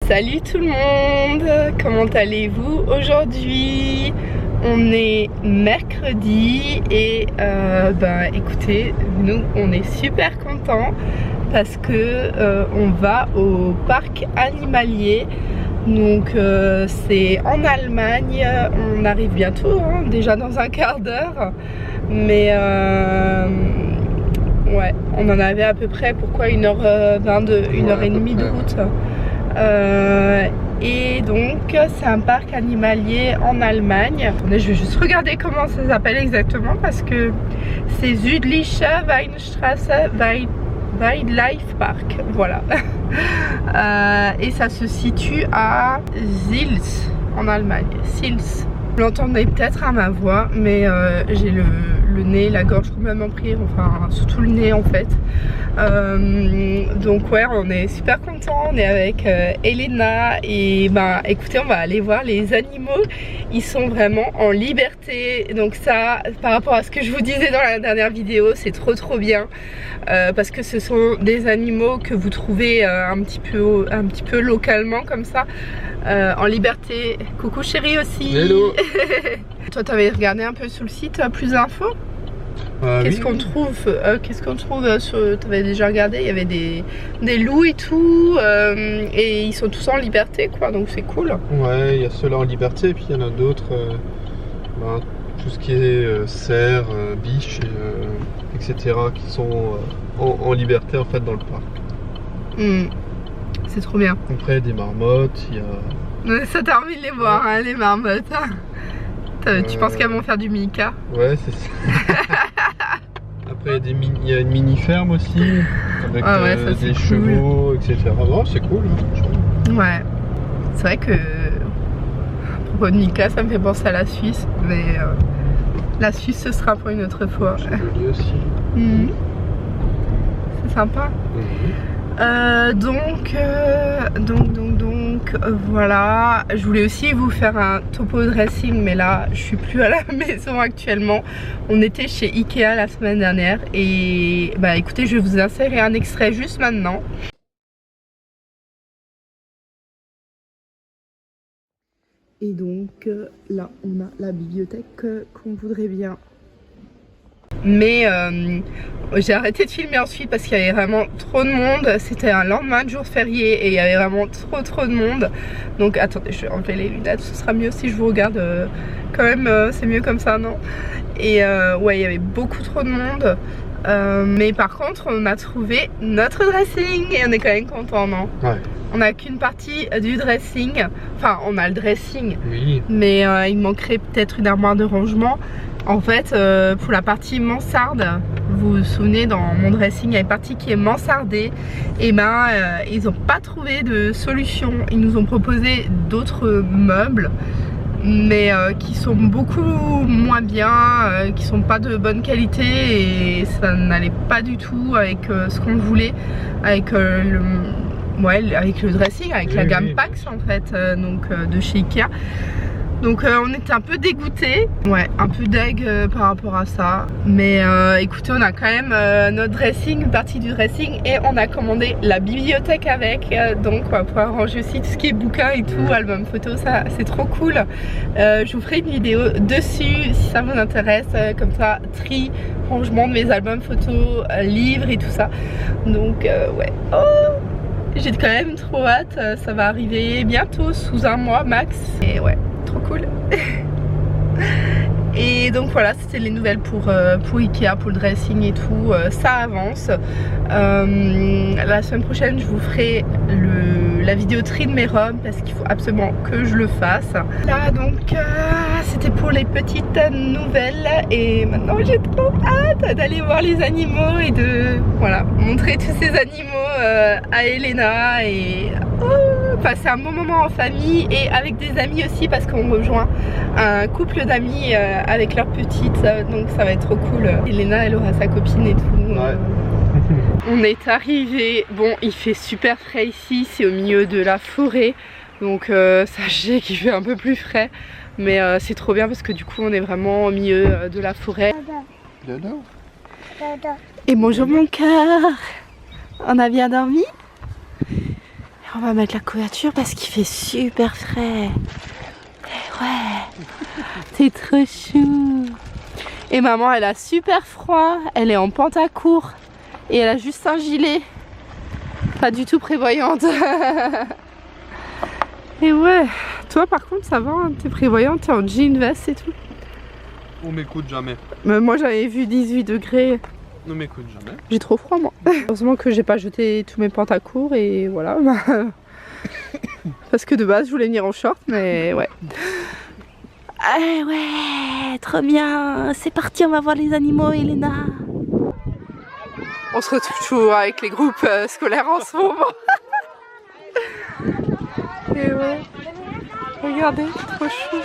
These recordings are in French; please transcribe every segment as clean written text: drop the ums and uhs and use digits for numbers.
Salut tout le monde, comment allez-vous aujourd'hui? On est mercredi et écoutez, nous on est super contents parce que on va au parc animalier. Donc c'est en Allemagne, on arrive bientôt, hein, déjà dans un quart d'heure. Mais ouais, on en avait à peu près, pourquoi 1h22, 1h30 de route. Et donc c'est un parc animalier en Allemagne. Attendez, je vais juste regarder comment ça s'appelle exactement parce que c'est Südliche Weinstraße Wildlife Park, voilà. Et ça se situe à Sils en Allemagne. Sils. Vous l'entendez peut-être à ma voix, mais j'ai le nez, la gorge complètement prise, enfin surtout le nez en fait. Donc ouais, on est super contents, on est avec Elena et écoutez, on va aller voir les animaux. Ils sont vraiment en liberté, donc ça, par rapport à ce que je vous disais dans la dernière vidéo, c'est trop bien parce que ce sont des animaux que vous trouvez un petit peu localement comme ça. En liberté. Coucou chérie aussi. Hello. Toi t'avais regardé un peu sur le site plus d'infos? Qu'est-ce qu'on trouve sur... T'avais déjà regardé, il y avait des loups et tout et ils sont tous en liberté quoi, donc c'est cool. Ouais, il y a ceux-là en liberté et puis il y en a d'autres, tout ce qui est cerfs, biches, etc. qui sont en liberté en fait dans le parc. C'est trop bien. Après des marmottes, il y a... Ça t'as envie de les voir, hein, les marmottes. Tu penses qu'elles vont faire du Mika? Ouais, c'est ça. Après il y a une mini ferme aussi, avec des chevaux, cool. Etc. Bon, c'est cool, hein, ouais, c'est vrai que à propos de Mika, ça me fait penser à la Suisse, mais la Suisse ce sera pour une autre fois. C'est joli aussi. C'est sympa. Donc voilà, je voulais aussi vous faire un topo dressing, mais là je suis plus à la maison actuellement. On était chez Ikea la semaine dernière et écoutez, je vais vous insérer un extrait juste maintenant. Et donc là on a la bibliothèque qu'on voudrait bien. Mais j'ai arrêté de filmer ensuite parce qu'il y avait vraiment trop de monde. C'était un lendemain de jour férié et il y avait vraiment trop de monde. Donc attendez, je vais enlever les lunettes, ce sera mieux si je vous regarde quand même, c'est mieux comme ça, non? Et ouais, il y avait beaucoup trop de monde. Mais par contre on a trouvé notre dressing et on est quand même content, non? Ouais. On n'a qu'une partie du dressing. Enfin on a le dressing, oui. Mais il manquerait peut-être une armoire de rangement. En fait, pour la partie mansarde, vous vous souvenez, dans mon dressing, il y a une partie qui est mansardée. Et ils n'ont pas trouvé de solution. Ils nous ont proposé d'autres meubles, mais qui sont beaucoup moins bien, qui sont pas de bonne qualité. Et ça n'allait pas du tout avec ce qu'on voulait, avec avec le dressing, avec la gamme Pax en fait, de chez Ikea. Donc on était un peu dégoûtés, ouais, un peu deg par rapport à ça. Mais écoutez, on a quand même notre dressing, une partie du dressing, et on a commandé la bibliothèque avec. Donc on va pouvoir ranger aussi tout ce qui est bouquins et tout, album photo, ça c'est trop cool. Je vous ferai une vidéo dessus si ça vous intéresse, comme ça, tri, rangement de mes albums photos, livres et tout ça. Donc ouais. Oh, j'ai quand même trop hâte, ça va arriver bientôt, sous un mois max. Et ouais, trop cool. Et donc voilà, c'était les nouvelles pour Ikea, pour le dressing et tout, ça avance. La semaine prochaine je vous ferai la vidéo tri de mes robes parce qu'il faut absolument que je le fasse. Là donc c'était pour les petites nouvelles et maintenant j'ai trop hâte d'aller voir les animaux et de montrer tous ces animaux à Elena et passer un bon moment en famille et avec des amis aussi parce qu'on rejoint un couple d'amis avec leurs petites, donc ça va être trop cool. Elena elle aura sa copine et tout. Ouais. On est arrivé, bon il fait super frais ici, c'est au milieu de la forêt, donc sachez qu'il fait un peu plus frais, mais c'est trop bien parce que du coup on est vraiment au milieu de la forêt. Et bonjour mon cœur, on a bien dormi? On va mettre la couverture parce qu'il fait super frais. Ouais, c'est trop chou. Et maman, elle a super froid. Elle est en pantacourt. Et elle a juste un gilet. Pas du tout prévoyante. Et ouais, toi par contre ça va, hein, t'es prévoyante, t'es en jean, veste et tout. On m'écoute jamais. Mais moi j'avais vu 18 degrés. On m'écoute jamais. J'ai trop froid moi. Heureusement que j'ai pas jeté tous mes pantacourts et voilà. Parce que de base je voulais venir en short, mais ouais. Ah ouais, trop bien. C'est parti, on va voir les animaux, Elena. On se retrouve toujours avec les groupes scolaires en ce moment. Et ouais. Regardez, trop chou.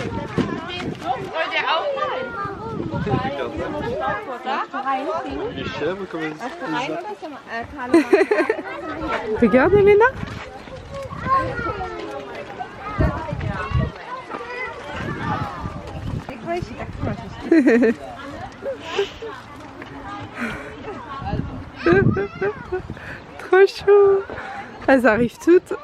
Les chèvres, comme elles Regarde, Elena. Trop chou. Elles arrivent toutes.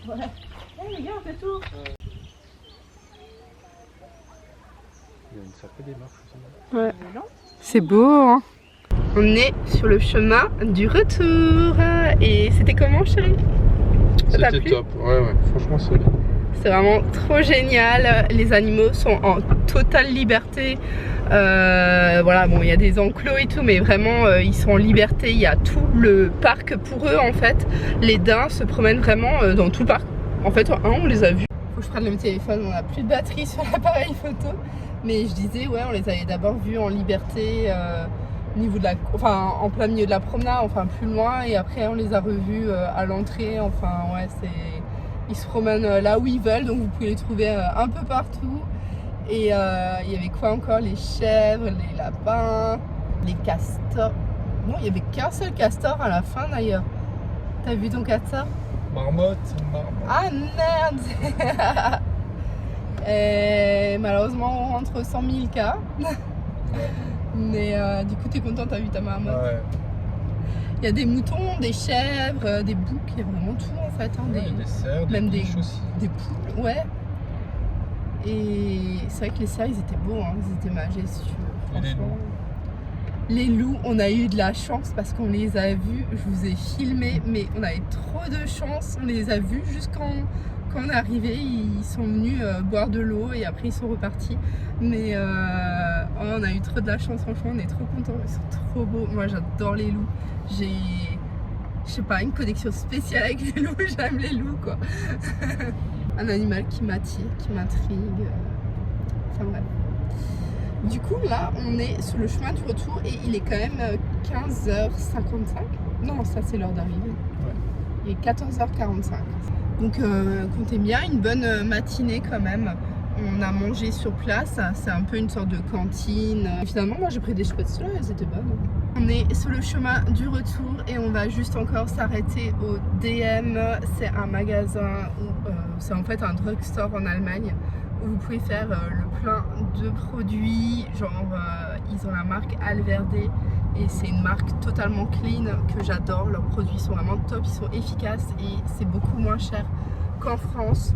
Ouais. Hey, regarde, c'est tout. Il y a une sacrée démarche aussi. Ouais. C'est beau, hein. On est sur le chemin du retour. Et c'était comment, chérie? C'était top. Ouais, franchement, c'est bien. C'est vraiment trop génial. Les animaux sont en totale liberté. Voilà, bon, il y a des enclos et tout, mais vraiment, ils sont en liberté. Il y a tout le parc pour eux, en fait. Les daims se promènent vraiment dans tout le parc. En fait, on les a vus. Faut que je prenne le téléphone, on n'a plus de batterie sur l'appareil photo. Mais je disais, ouais, on les avait d'abord vus en liberté, au niveau de enfin, en plein milieu de la promenade, enfin plus loin. Et après, on les a revus à l'entrée. Enfin, ouais, ils se promènent là où ils veulent, donc vous pouvez les trouver un peu partout. Et il y avait quoi encore? Les chèvres, les lapins, les castors. Non, il n'y avait qu'un seul castor à la fin d'ailleurs. T'as vu ton castor? Marmotte. Ah merde. Et malheureusement on rentre 100 000 cas. Mais du coup t'es content, t'as vu ta marmotte? Ouais. Il y a des moutons, des chèvres, des boucs, il y a vraiment tout en fait. Hein, Ouais, des cerfs, même des biches aussi. Des poules, ouais. Et c'est vrai que les cerfs ils étaient beaux, hein, ils étaient majestueux. Franchement. Les loups, on a eu de la chance parce qu'on les a vus, je vous ai filmé, mais on avait trop de chance, on les a vus juste quand on est arrivé, ils sont venus boire de l'eau et après ils sont repartis. Mais on a eu trop de la chance, franchement, on est trop contents, ils sont trop beaux. Moi j'adore les loups, j'ai, je sais pas, une connexion spéciale avec les loups, j'aime les loups quoi. Un animal qui m'attire, qui m'intrigue, enfin bref. Du coup là on est sur le chemin du retour et il est quand même 15h55. Non, ça c'est l'heure d'arrivée. Ouais. Il est 14h45. Donc comptez bien une bonne matinée quand même. On a mangé sur place, c'est un peu une sorte de cantine. Et finalement moi j'ai pris des spätzle, elles étaient bonnes. On est sur le chemin du retour et on va juste encore s'arrêter au DM. C'est un magasin où c'est en fait un drugstore en Allemagne où vous pouvez faire le plein de produits, genre ils ont la marque Alverde et c'est une marque totalement clean que j'adore. Leurs produits sont vraiment top, ils sont efficaces et c'est beaucoup moins cher qu'en France.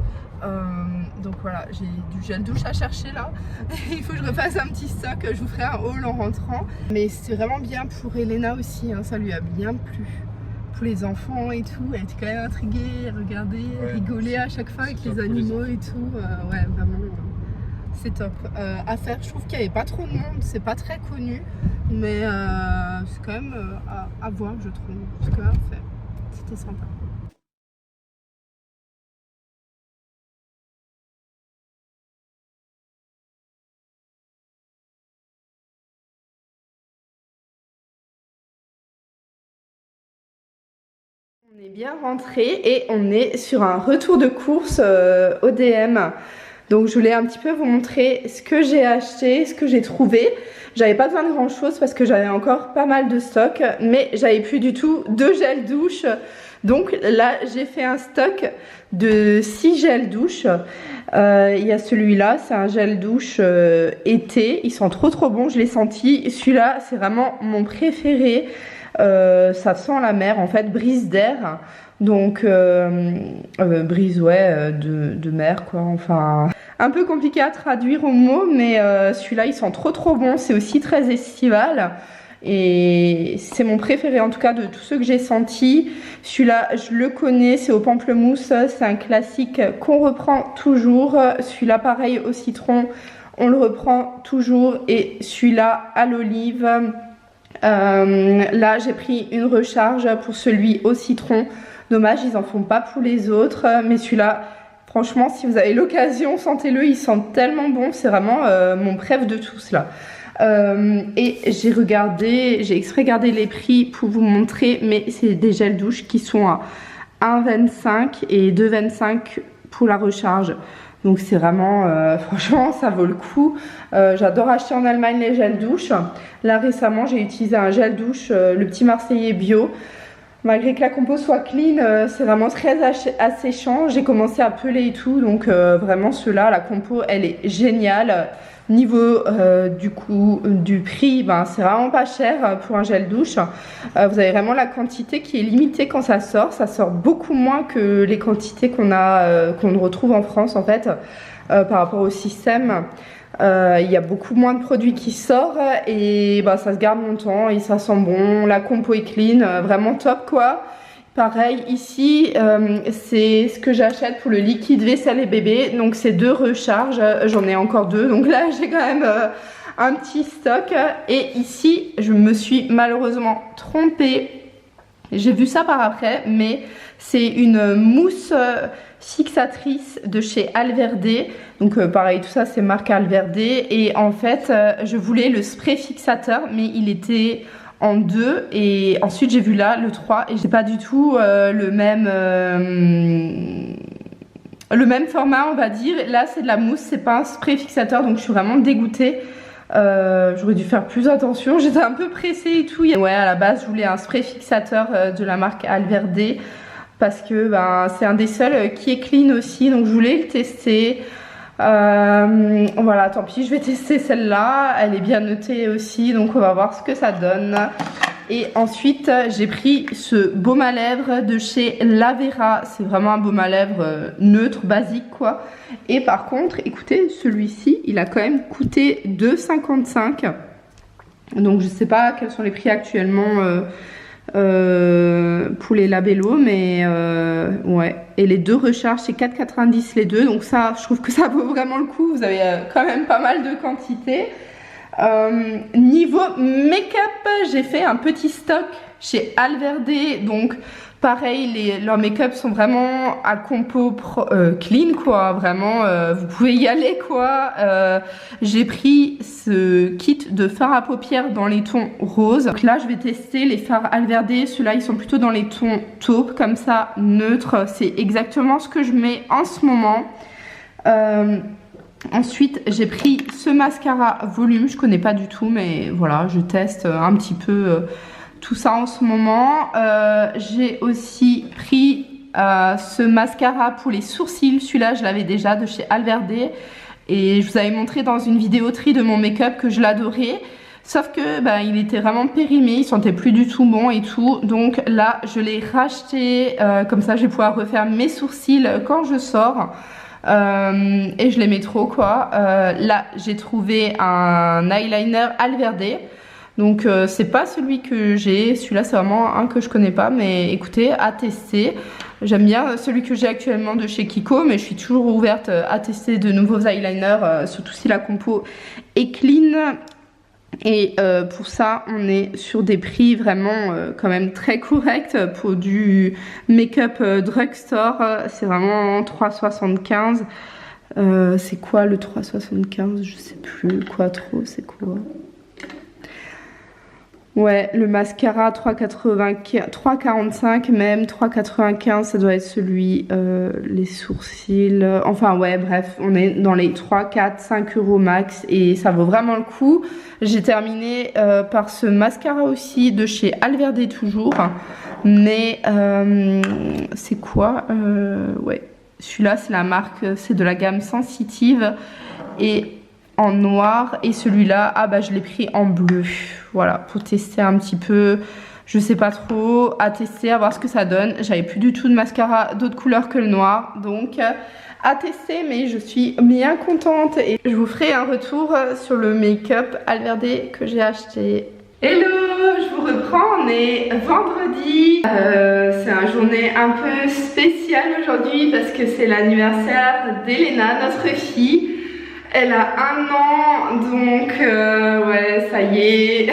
Donc voilà, j'ai du gel douche à chercher là. Il faut que je refasse un petit stock, je vous ferai un haul en rentrant. Mais c'est vraiment bien pour Elena aussi, hein, ça lui a bien plu. Pour les enfants et tout, elle était quand même intriguée, regarder, ouais, rigoler à chaque fois avec les animaux et tout. Ouais, vraiment, c'est top. À faire, je trouve qu'il n'y avait pas trop de monde, c'est pas très connu, mais c'est quand même à voir, je trouve. C'est quand même à faire. C'était sympa. On est bien rentré et on est sur un retour de course ODM. Donc je voulais un petit peu vous montrer ce que j'ai acheté, ce que j'ai trouvé. J'avais pas besoin de grand chose parce que j'avais encore pas mal de stock, mais j'avais plus du tout de gel douche. Donc là j'ai fait un stock de 6 gels douche. Il y a celui-là, c'est un gel douche été. Ils sont trop bons, je l'ai senti. Celui-là c'est vraiment mon préféré. Ça sent la mer en fait, brise d'air. Donc brise de mer quoi, enfin un peu compliqué à traduire au mot, mais celui-là il sent trop bon, c'est aussi très estival et c'est mon préféré en tout cas de tous ceux que j'ai sentis. Celui-là je le connais, c'est au pamplemousse, c'est un classique qu'on reprend toujours. Celui-là pareil au citron, on le reprend toujours, et celui-là à l'olive. Là j'ai pris une recharge pour celui au citron. Dommage, ils en font pas pour les autres, mais celui-là, franchement, si vous avez l'occasion, sentez-le, il sent tellement bon, c'est vraiment mon préf de tous là. Et j'ai exprès regardé les prix pour vous montrer, mais c'est des gels douche qui sont à 1,25 et 2,25 pour la recharge. Donc c'est vraiment, franchement, ça vaut le coup. J'adore acheter en Allemagne les gels douche. Là récemment, j'ai utilisé un gel douche, le petit Marseillais bio. Malgré que la compo soit clean, c'est vraiment très asséchant. J'ai commencé à peler et tout, donc vraiment ceux-là, la compo, elle est géniale. Niveau du prix, ben, c'est vraiment pas cher pour un gel douche. Vous avez vraiment la quantité qui est limitée quand ça sort beaucoup moins que les quantités qu'on retrouve en France en fait, par rapport au système. Il y a beaucoup moins de produits qui sortent et bah, ça se garde longtemps et ça sent bon, la compo est clean, vraiment top quoi. Pareil ici, c'est ce que j'achète pour le liquide vaisselle et bébé, donc c'est 2 recharges, j'en ai encore 2, donc là j'ai quand même un petit stock. Et ici je me suis malheureusement trompée, j'ai vu ça par après, mais c'est une mousse fixatrice de chez Alverde. Donc pareil, tout ça c'est marque Alverde. Et en fait je voulais le spray fixateur, mais il était en 2. Et ensuite j'ai vu là le 3 et j'ai pas du tout le même format on va dire. Là c'est de la mousse, c'est pas un spray fixateur, donc je suis vraiment dégoûtée. J'aurais dû faire plus attention, j'étais un peu pressée et tout. Ouais, à la base je voulais un spray fixateur de la marque Alverde parce que ben, c'est un des seuls qui est clean aussi, donc je voulais le tester. Voilà, tant pis, je vais tester celle-là, elle est bien notée aussi, donc on va voir ce que ça donne. Et ensuite j'ai pris ce baume à lèvres de chez Lavera. C'est vraiment un baume à lèvres neutre, basique quoi. Et par contre écoutez, celui-ci il a quand même coûté 2,55. Donc je sais pas quels sont les prix actuellement pour les labellos, mais ouais. Et les 2 recharges c'est 4,90 les 2, donc ça je trouve que ça vaut vraiment le coup. Vous avez quand même pas mal de quantité. Niveau make-up, j'ai fait un petit stock chez Alverde, donc pareil, leurs make-up sont vraiment à compo clean quoi, vraiment vous pouvez y aller quoi. J'ai pris ce kit de fard à paupières dans les tons roses. Donc là je vais tester les fards Alverde, ceux-là ils sont plutôt dans les tons taupes comme ça, neutres, c'est exactement ce que je mets en ce moment. Ensuite j'ai pris ce mascara volume, je connais pas du tout mais voilà, je teste un petit peu tout ça en ce moment. J'ai aussi pris ce mascara pour les sourcils, celui-là je l'avais déjà de chez Alverde et je vous avais montré dans une vidéo tri de mon make-up que je l'adorais. Sauf que bah, il était vraiment périmé, il sentait plus du tout bon et tout. Donc là je l'ai racheté, comme ça je vais pouvoir refaire mes sourcils quand je sors. Et je l'aimais trop quoi. Là j'ai trouvé un eyeliner Alverde. Donc c'est pas celui que j'ai, celui-là c'est vraiment un que je connais pas, mais écoutez, à tester. J'aime bien celui que j'ai actuellement de chez Kiko, mais je suis toujours ouverte à tester de nouveaux eyeliners, surtout si la compo est clean. Et pour ça on est sur des prix vraiment quand même très corrects pour du make-up drugstore. C'est vraiment 3,75. C'est quoi le 3,75? Je sais plus. Quoi trop, c'est quoi? Ouais, le mascara 3,45 même, 3,95 ça doit être celui, les sourcils, enfin ouais bref, on est dans les 3, 4, 5 euros max et ça vaut vraiment le coup. J'ai terminé par ce mascara aussi de chez Alverde toujours, mais c'est quoi, ouais, celui-là c'est la marque, c'est de la gamme Sensitive et en noir, et celui-là, ah bah je l'ai pris en bleu, voilà, pour tester un petit peu, je sais pas trop, à tester, à voir ce que ça donne. J'avais plus du tout de mascara d'autres couleurs que le noir, donc à tester, mais je suis bien contente et je vous ferai un retour sur le make-up Alverde que j'ai acheté. Hello, je vous reprends, on est vendredi, c'est une journée un peu spéciale aujourd'hui parce que c'est l'anniversaire d'Elena, notre fille. Elle a 1 an, donc ouais, ça y est,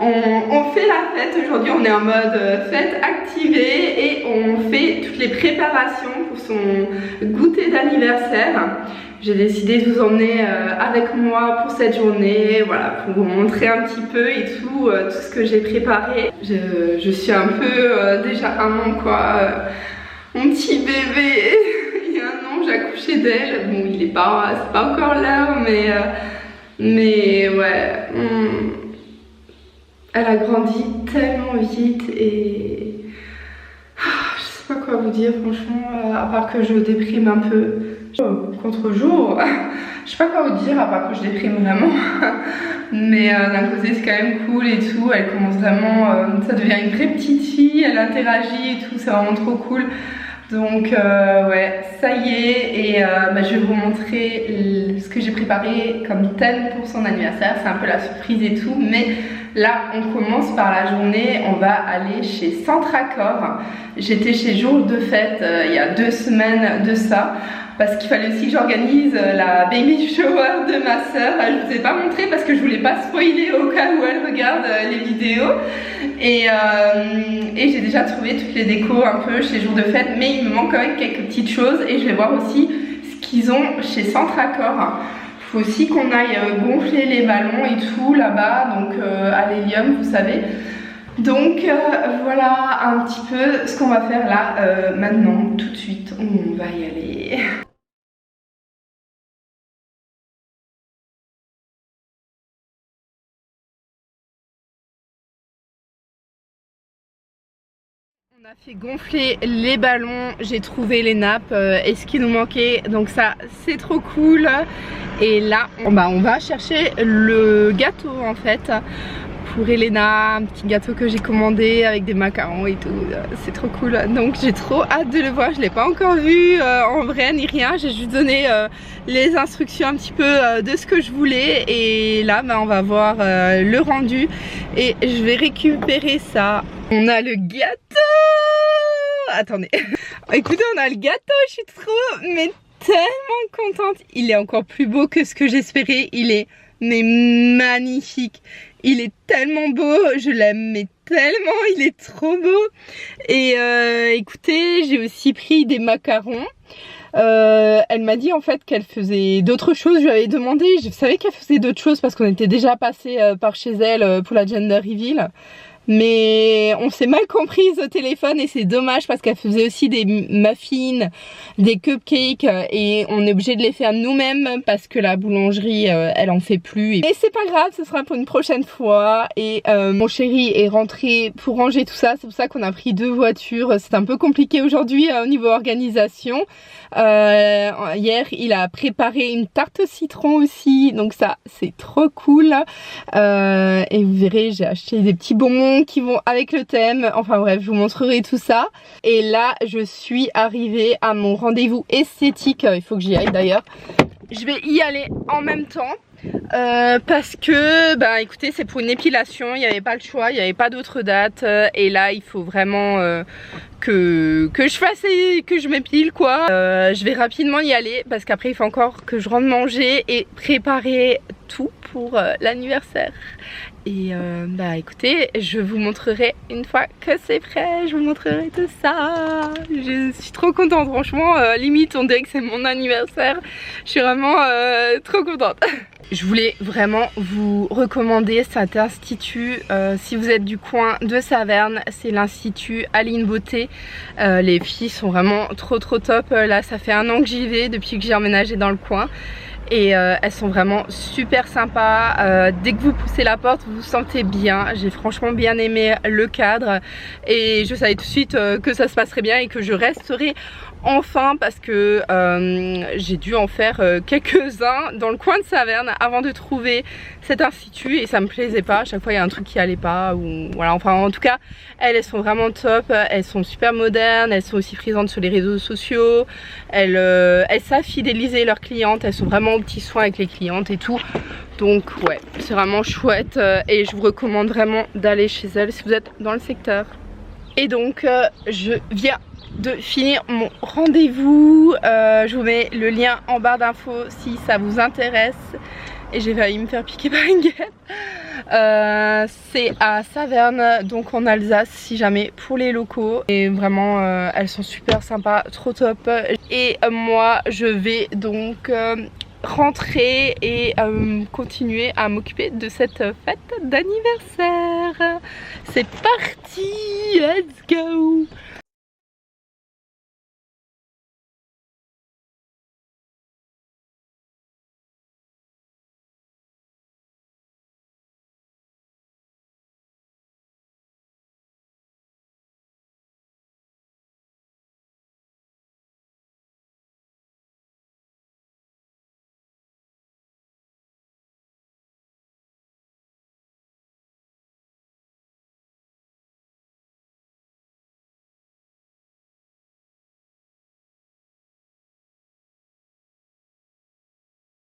on fait la fête aujourd'hui, on est en mode fête activée et on fait toutes les préparations pour son goûter d'anniversaire. J'ai décidé de vous emmener avec moi pour cette journée, voilà, pour vous montrer un petit peu et tout ce que j'ai préparé. Je suis un peu déjà 1 an quoi, mon petit bébé. J'ai accouché d'elle, bon c'est pas encore l'heure mais ouais, elle a grandi tellement vite et je sais pas quoi vous dire franchement, à part que je déprime un peu contre-jour, je sais pas quoi vous dire à part que je déprime vraiment mais d'un côté c'est quand même cool et tout, elle commence vraiment, ça devient une vraie petite fille, elle interagit et tout, c'est vraiment trop cool. Donc ouais, ça y est, et bah, je vais vous montrer ce que j'ai préparé comme thème pour son anniversaire. C'est un peu la surprise et tout, mais là on commence par la journée, on va aller chez Centracor. J'étais chez Jour de Fête il y a 2 semaines de ça, parce qu'il fallait aussi que j'organise la baby shower de ma soeur. Je vous ai pas montré parce que je voulais pas spoiler au cas où elle regarde les vidéos. Et j'ai déjà trouvé toutes les décos un peu chez Jour de Fête, mais il me manque quand même quelques petites choses et je vais voir aussi ce qu'ils ont chez Centracor. Il faut aussi qu'on aille gonfler les ballons et tout là-bas, donc à l'hélium, vous savez. Donc voilà un petit peu ce qu'on va faire là maintenant, tout de suite, on va y aller. On a fait gonfler les ballons, j'ai trouvé les nappes et ce qui nous manquait, donc ça c'est trop cool. Et là on va chercher le gâteau en fait pour Elena, un petit gâteau que j'ai commandé avec des macarons et tout, c'est trop cool. Donc j'ai trop hâte de le voir, je l'ai pas encore vu en vrai ni rien, j'ai juste donné les instructions un petit peu de ce que je voulais et là on va voir le rendu et je vais récupérer ça. On a le gâteau, attendez, écoutez, on a le gâteau, je suis trop mais tellement contente. Il est encore plus beau que ce que j'espérais, il est mais magnifique, il est tellement beau, je l'aime mais tellement, il est trop beau. Et écoutez, j'ai aussi pris des macarons. Elle m'a dit en fait qu'elle faisait d'autres choses, je lui avais demandé, je savais qu'elle faisait d'autres choses parce qu'on était déjà passé par chez elle pour la gender reveal. Mais on s'est mal comprise au téléphone et c'est dommage parce qu'elle faisait aussi des muffins, des cupcakes et on est obligé de les faire nous-mêmes parce que la boulangerie elle en fait plus. Et c'est pas grave, ce sera pour une prochaine fois. Et mon chéri est rentré pour ranger tout ça, c'est pour ça qu'on a pris 2 voitures. C'est un peu compliqué aujourd'hui au niveau organisation. Hier il a préparé une tarte au citron aussi, donc ça c'est trop cool. Et vous verrez, j'ai acheté des petits bonbons qui vont avec le thème, enfin bref, je vous montrerai tout ça. Et là je suis arrivée à mon rendez-vous esthétique, il faut que j'y aille d'ailleurs, je vais y aller en même temps parce que bah écoutez, c'est pour une épilation, il n'y avait pas le choix, il n'y avait pas d'autre date et là il faut vraiment que je fasse, que je m'épile quoi. Je vais rapidement y aller parce qu'après il faut encore que je rentre manger et préparer tout pour l'anniversaire. Et bah écoutez, je vous montrerai une fois que c'est prêt, je vous montrerai tout ça. Je suis trop contente, franchement, limite on dirait que c'est mon anniversaire. Je suis vraiment trop contente. Je voulais vraiment vous recommander cet institut si vous êtes du coin de Saverne. C'est l'institut Aline Beauté. Les filles sont vraiment trop top. Là ça fait 1 an que j'y vais depuis que j'ai emménagé dans le coin. Et elles sont vraiment super sympas. Dès que vous poussez la porte vous vous sentez bien. J'ai franchement bien aimé le cadre et je savais tout de suite que ça se passerait bien et que je resterai enfin, parce que j'ai dû en faire quelques-uns dans le coin de Saverne avant de trouver cet institut et ça me plaisait pas. À chaque fois il y a un truc qui allait pas, ou voilà, enfin en tout cas elles sont vraiment top. Elles sont super modernes, elles sont aussi présentes sur les réseaux sociaux, elles savent fidéliser leurs clientes, elles sont vraiment au petit soin avec les clientes et tout. Donc ouais, c'est vraiment chouette et je vous recommande vraiment d'aller chez elles si vous êtes dans le secteur. Et donc je viens de finir mon rendez-vous. Je vous mets le lien en barre d'infos si ça vous intéresse. Et j'ai failli me faire piquer par une guêpe. C'est à Saverne, donc en Alsace, si jamais, pour les locaux. Et vraiment elles sont super sympas, trop top. Et moi je vais donc rentrer et continuer à m'occuper de cette fête d'anniversaire. C'est parti, let's go.